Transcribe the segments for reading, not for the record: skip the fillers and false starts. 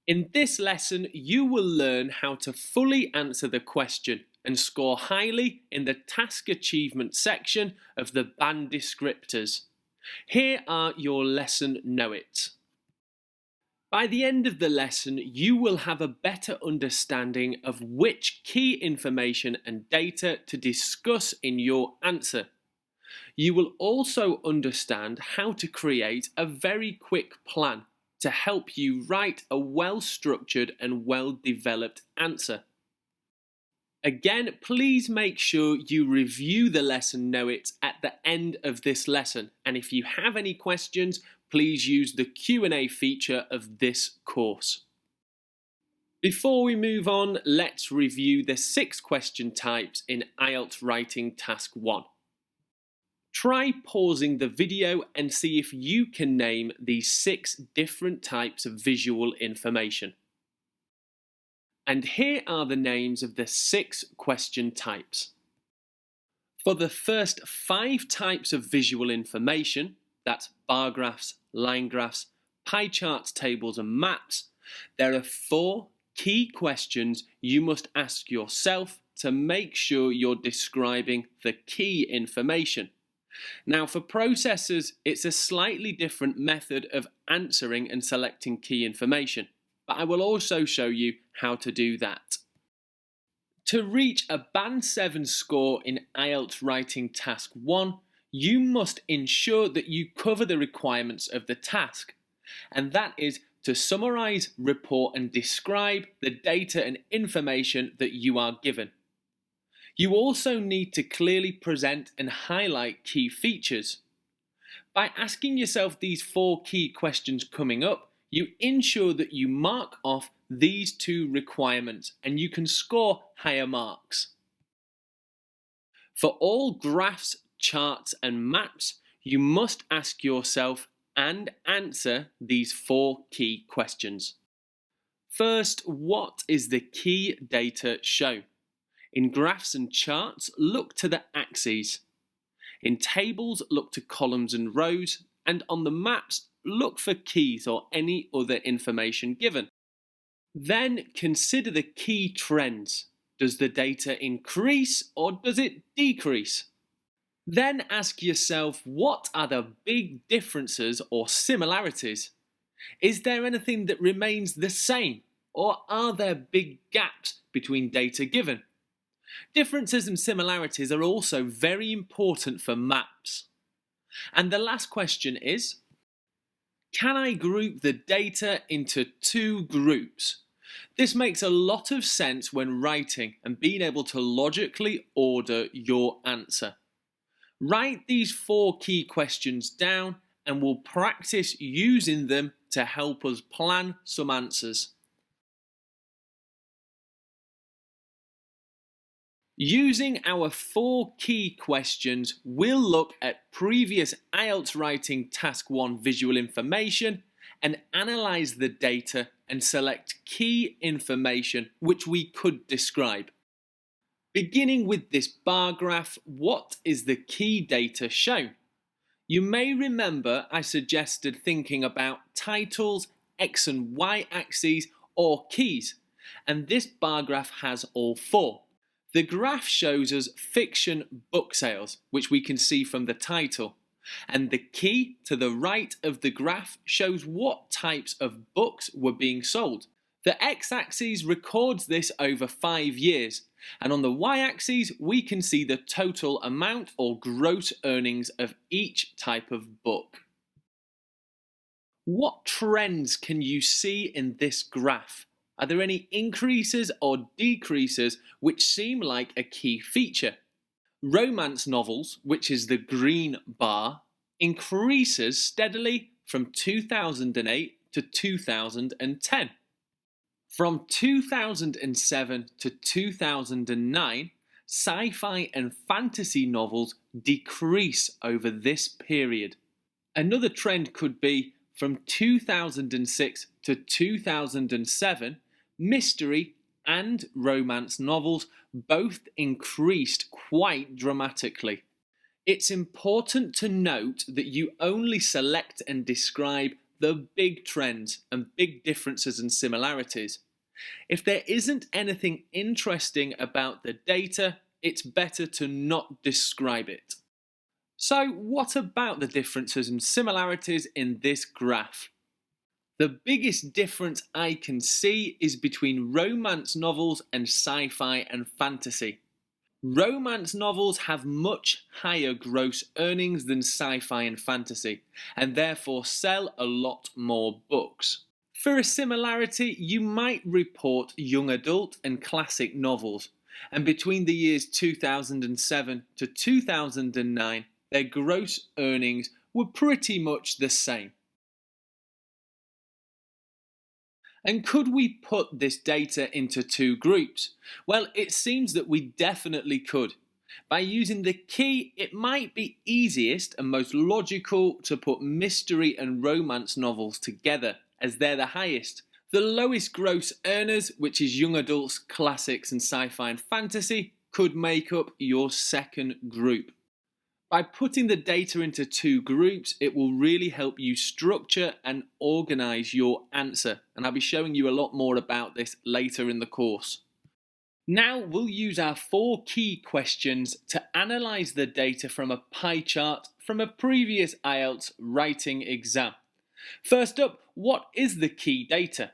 In this lesson, you will learn how to fully answer the question and score highly in the task achievement section of the band descriptors. Here are your lesson know-its. By the end of the lesson, you will have a better understanding of which key information and data to discuss in your answer. You will also understand how to create a very quick plan to help you write a well-structured and well-developed answer. Again, please make sure you review the lesson know-its at the end of this lesson, and if you have any questions, please use the Q&A feature of this course. Before we move on, let's review the 6 question types in IELTS Writing Task 1. Try pausing the video and see if you can name these 6 different types of visual information. And here are the names of the 6 question types. For the first 5 types of visual information, that's bar graphs, line graphs, pie charts, tables and maps, there are 4 key questions you must ask yourself to make sure you're describing the key information. Now, for processors, it's a slightly different method of answering and selecting key information, but I will also show you how to do that. To reach a Band 7 score in IELTS Writing Task 1, you must ensure that you cover the requirements of the task, and that is to summarize, report and describe the data and information that you are given. You also need to clearly present and highlight key features. By asking yourself these 4 key questions coming up, you ensure that you mark off these 2 requirements and you can score higher marks. For all graphs, charts and maps, you must ask yourself and answer these 4 key questions. First, what is the key data shown? In graphs and charts, look to the axes. In tables, look to columns and rows, and on the maps, look for keys or any other information given. Then consider the key trends. Does the data increase or does it decrease? Then ask yourself, what are the big differences or similarities? Is there anything that remains the same, or are there big gaps between data given? Differences and similarities are also very important for maps. And the last question is, can I group the data into 2 groups? This makes a lot of sense when writing and being able to logically order your answer. Write these 4 key questions down and we'll practice using them to help us plan some answers. Using our 4 key questions, we'll look at previous IELTS Writing Task 1 visual information and analyse the data and select key information which we could describe. Beginning with this bar graph, what is the key data shown? You may remember I suggested thinking about titles, X and Y axes or keys, and this bar graph has all 4. The graph shows us fiction book sales, which we can see from the title, and the key to the right of the graph shows what types of books were being sold. The x-axis records this over 5 years, and on the y-axis we can see the total amount or gross earnings of each type of book. What trends can you see in this graph? Are there any increases or decreases which seem like a key feature? Romance novels, which is the green bar, increases steadily from 2008 to 2010. From 2007 to 2009, sci-fi and fantasy novels decrease over this period. Another trend could be from 2006 to 2007, mystery and romance novels both increased quite dramatically. It's important to note that you only select and describe the big trends and big differences and similarities. If there isn't anything interesting about the data, it's better to not describe it. So, what about the differences and similarities in this graph? The biggest difference I can see is between romance novels and sci-fi and fantasy. Romance novels have much higher gross earnings than sci-fi and fantasy, and therefore sell a lot more books. For a similarity, you might report young adult and classic novels, and between the years 2007 to 2009, their gross earnings were pretty much the same. And could we put this data into two groups? Well, it seems that we definitely could. By using the key, it might be easiest and most logical to put mystery and romance novels together, as they're the highest. The lowest gross earners, which is young adults, classics and sci-fi and fantasy, could make up your second group. By putting the data into two groups, it will really help you structure and organize your answer, and I'll be showing you a lot more about this later in the course. Now we'll use our 4 key questions to analyze the data from a pie chart from a previous IELTS writing exam. First up, what is the key data?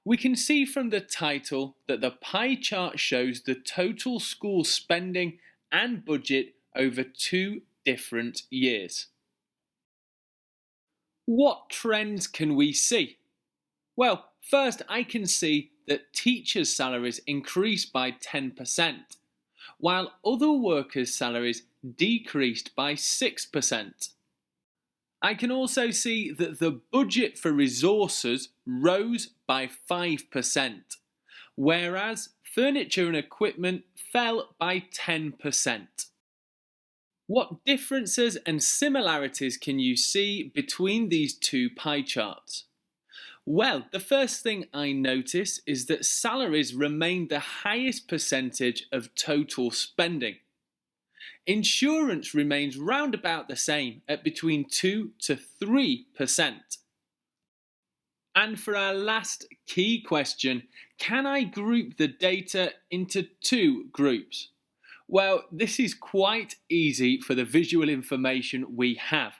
We can see from the title that the pie chart shows the total school spending and budget over 2 different years. What trends can we see? Well, first I can see that teachers' salaries increased by 10%, while other workers' salaries decreased by 6%. I can also see that the budget for resources rose by 5%, whereas furniture and equipment fell by 10%. What differences and similarities can you see between these two pie charts? Well, the first thing I notice is that salaries remain the highest percentage of total spending. Insurance remains round about the same at between 2 to 3%. And for our last key question, can I group the data into 2 groups? Well, this is quite easy for the visual information we have.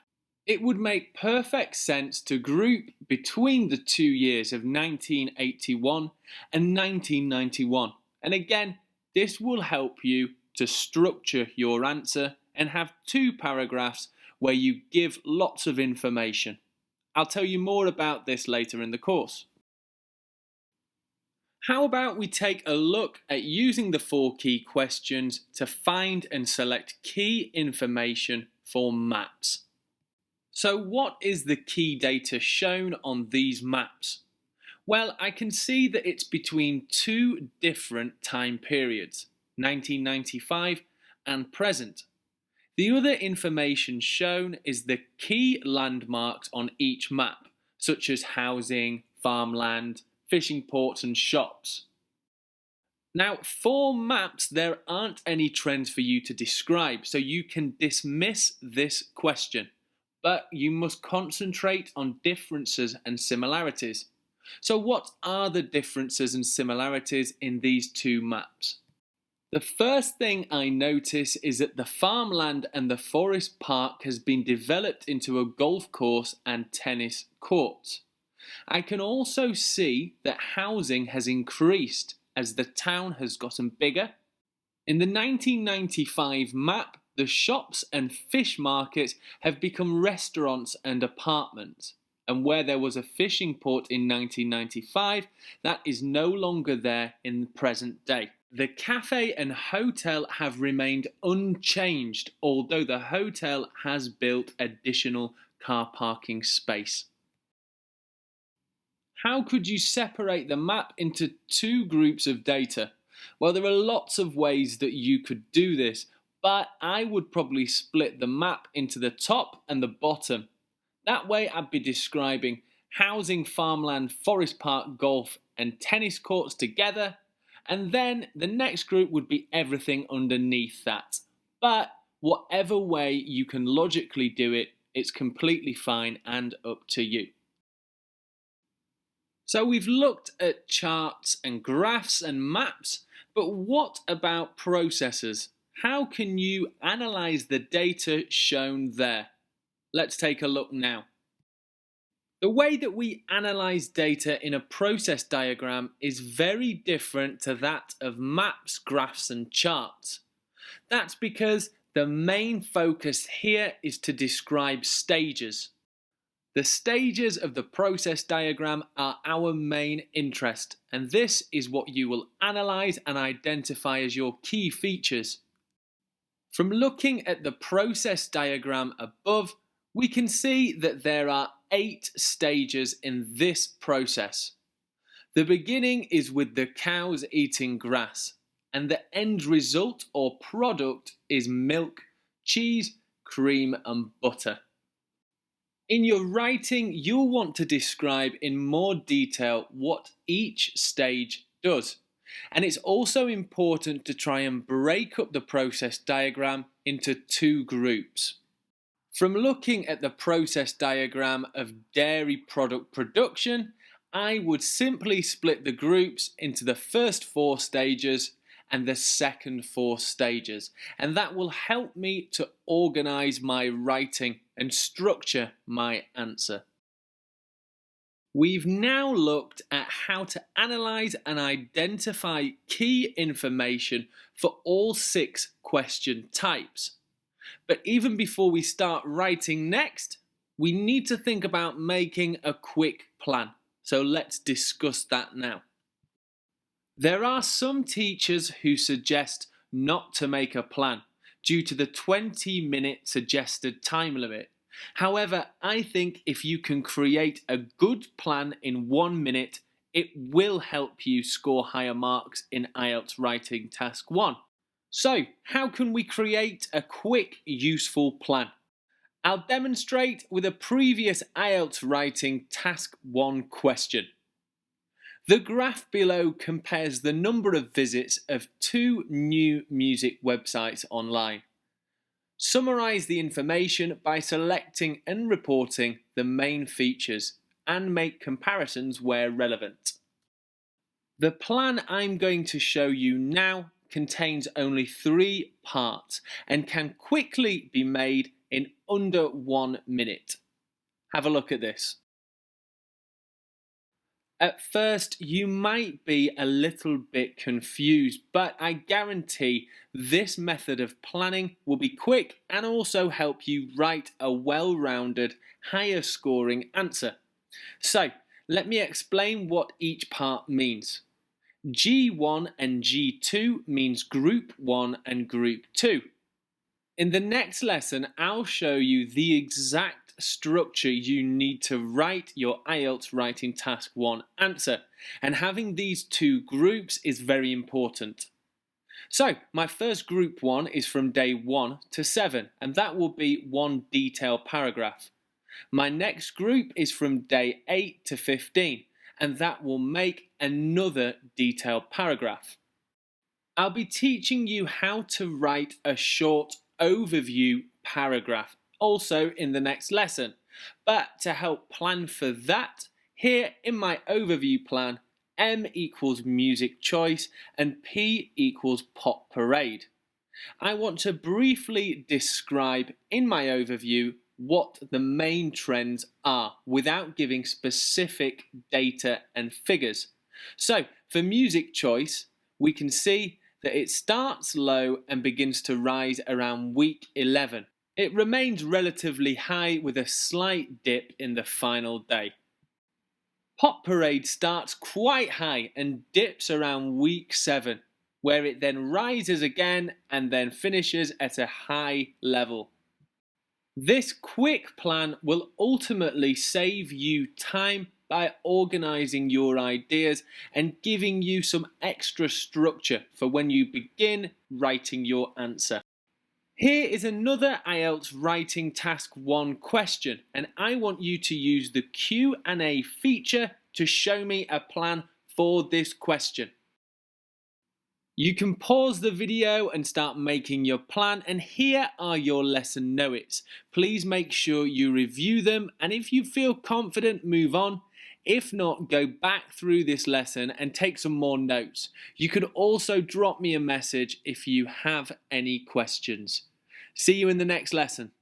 It would make perfect sense to group between the 2 years of 1981 and 1991. And again, this will help you to structure your answer and have 2 paragraphs where you give lots of information. I'll tell you more about this later in the course. How about we take a look at using the 4 key questions to find and select key information for maps. So what is the key data shown on these maps? Well, I can see that it's between 2 different time periods, 1995 and present. The other information shown is the key landmarks on each map, such as housing, farmland, fishing ports and shops. Now, for maps, there aren't any trends for you to describe, so you can dismiss this question, but you must concentrate on differences and similarities. So what are the differences and similarities in these 2 maps? The first thing I notice is that the farmland and the forest park has been developed into a golf course and tennis courts. I can also see that housing has increased as the town has gotten bigger. In the 1995 map, the shops and fish markets have become restaurants and apartments. And where there was a fishing port in 1995, that is no longer there in the present day. The cafe and hotel have remained unchanged, although the hotel has built additional car parking space. How could you separate the map into 2 groups of data? Well, there are lots of ways that you could do this, but I would probably split the map into the top and the bottom. That way I'd be describing housing, farmland, forest park, golf and tennis courts together, and then the next group would be everything underneath that. But whatever way you can logically do it, it's completely fine and up to you. So we've looked at charts and graphs and maps, but what about processes? How can you analyze the data shown there? Let's take a look now. The way that we analyze data in a process diagram is very different to that of maps, graphs, and charts. That's because the main focus here is to describe stages. The stages of the process diagram are our main interest, and this is what you will analyze and identify as your key features. From looking at the process diagram above, we can see that there are 8 stages in this process. The beginning is with the cows eating grass, and the end result or product is milk, cheese, cream, and butter. In your writing, you'll want to describe in more detail what each stage does. And it's also important to try and break up the process diagram into 2 groups. From looking at the process diagram of dairy product production, I would simply split the groups into the first 4 stages and the second 4 stages, and that will help me to organize my writing and structure my answer. We've now looked at how to analyze and identify key information for all 6 question types. But even before we start writing next, we need to think about making a quick plan. So let's discuss that now. There are some teachers who suggest not to make a plan due to the 20-minute suggested time limit. However, I think if you can create a good plan in 1 minute, it will help you score higher marks in IELTS Writing Task 1. So, how can we create a quick, useful plan? I'll demonstrate with a previous IELTS Writing Task 1 question. The graph below compares the number of visits of 2 new music websites online. Summarize the information by selecting and reporting the main features and make comparisons where relevant. The plan I'm going to show you now contains only 3 parts and can quickly be made in under 1 minute. Have a look at this. At first, you might be a little bit confused, but I guarantee this method of planning will be quick and also help you write a well-rounded, higher scoring answer. So, let me explain what each part means. G1 and G2 means Group 1 and Group 2. In the next lesson, I'll show you the exact structure you need to write your IELTS Writing Task 1 answer, and having these 2 groups is very important. So, my first Group 1 is from day 1 to 7, and that will be 1 detailed paragraph. My next group is from day 8 to 15, and that will make another detailed paragraph. I'll be teaching you how to write a short overview paragraph also in the next lesson. But to help plan for that, here in my overview plan, M equals music choice and P equals pop parade. I want to briefly describe in my overview what the main trends are without giving specific data and figures. So for music choice, we can see that it starts low and begins to rise around week 11. It remains relatively high with a slight dip in the final day. Pop Parade starts quite high and dips around week 7, where it then rises again and then finishes at a high level. This quick plan will ultimately save you time by organising your ideas and giving you some extra structure for when you begin writing your answer. Here is another IELTS Writing Task 1 question, and I want you to use the Q&A feature to show me a plan for this question. You can pause the video and start making your plan, and here are your lesson notes. Please make sure you review them, and if you feel confident, move on. If not, go back through this lesson and take some more notes. You can also drop me a message if you have any questions. See you in the next lesson.